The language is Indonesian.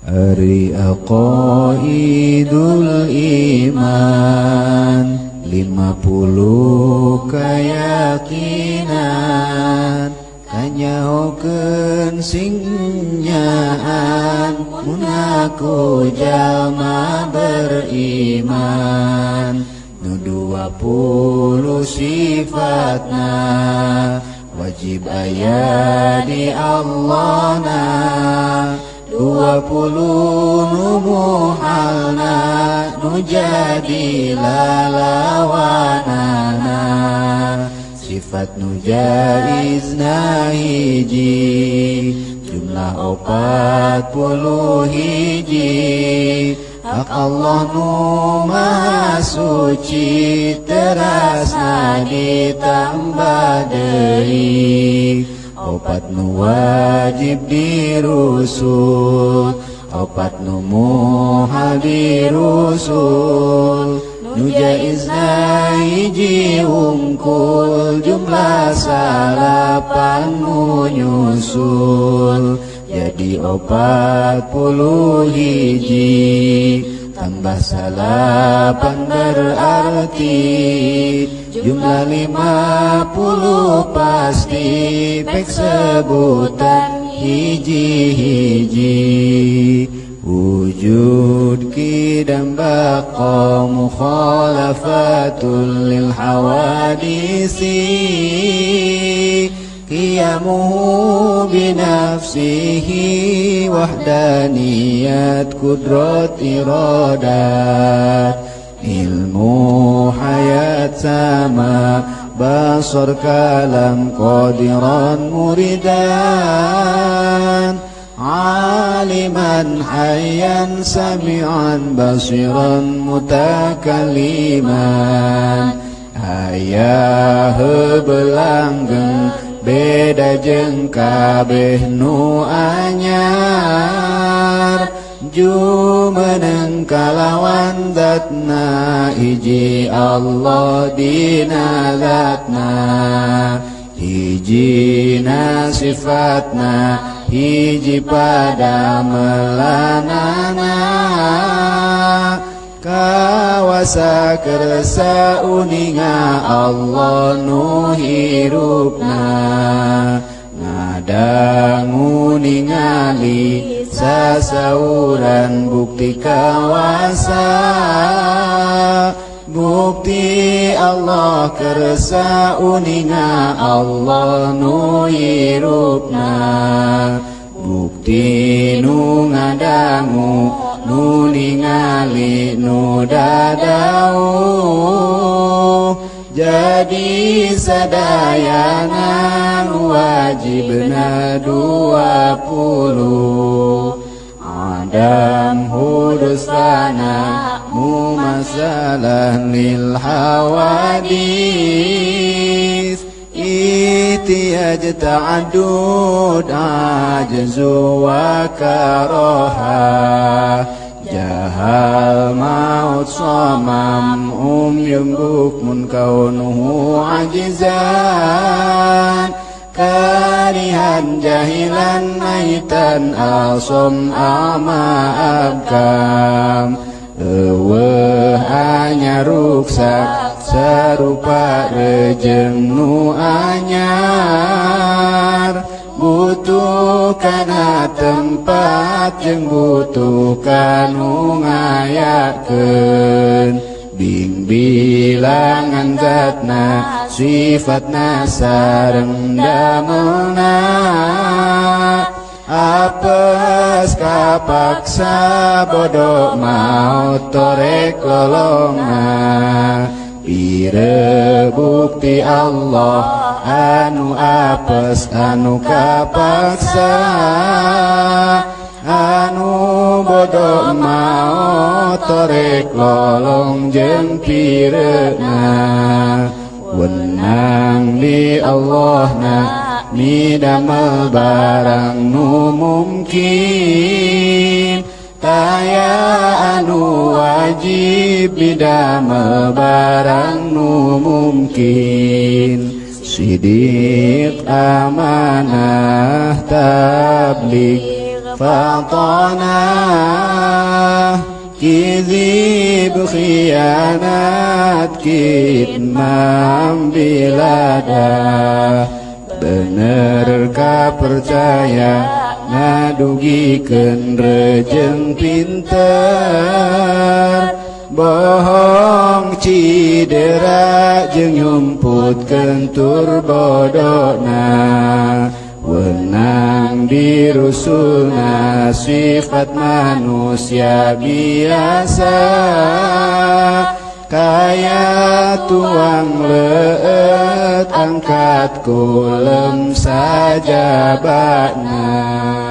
Ari aqaidul iman 50 keyakinan kanyahokeun singnyahan mun aku jalma beriman nu 20 sifatna wajib aya di Allahna 20 nu muhalna nu jadi lalawanana sifat nu jaizna hiji jumlah 40 hiji hak Allah nu maha suci terasna ditambah deui opat nu wajib dirusul opat nu muhal dirusul nu jaizna hiji ungkul jumlah 8 nu nyusul jadi 40 hiji tambah 8 berarti jumlah 50 pasti pek sebutan hiji-hiji wujud kidam baqa mukhalafatul lil hawadisi qiyamuhu binafsihi wahdaniyat kudrat iradat ilmu hayat sama basar kalam qadiran muridan aliman hayyan sami'an basiran mutakalliman ayah belanggeng beda jeung kabeh nu anyar jumeneng kalawan zatna hiji Allah dina zatna hijina sifatna hiji pada melanana kawasa kersa uninga Allah nu hirupna ngadangu ningali sasauran bukti kawasa bukti Allah kersa uninga Allah nu hirupna bukti nu ngadangu nu ningali nu dadau jadi sadayana wajibna 20 adam hudus fana mumasalah lil hawadis itiyaj ta'adud ajzu wa karoha jahal maut samam yung bukmun kaunuhu ajizan karihan jahilan maitan asom ama abkam hanya ruksak serupa rejeng nu anyar butuh kana tempat jeung butuh kanu ngayakeun bing bilangan zatna sifatna sareng damelna apes kapaksa bodoh maut torek lolonga pire bukti Allah anu apes anu kapaksa anu bodoh maut torek lolong jeung pireuna wenang di Allahna midamel barang nu mungkin taya anu wajib midamel barang nu mungkin sidik amanah tabligh fatana kizib khianat kitmam bilada bener ka percaya ngadugikeun rejeng pinter bohong cidera jeung nyumputkeun tur bodona wenang dirusulna sifat manusia biasa kaya tuang leut angkat kulem saja bakna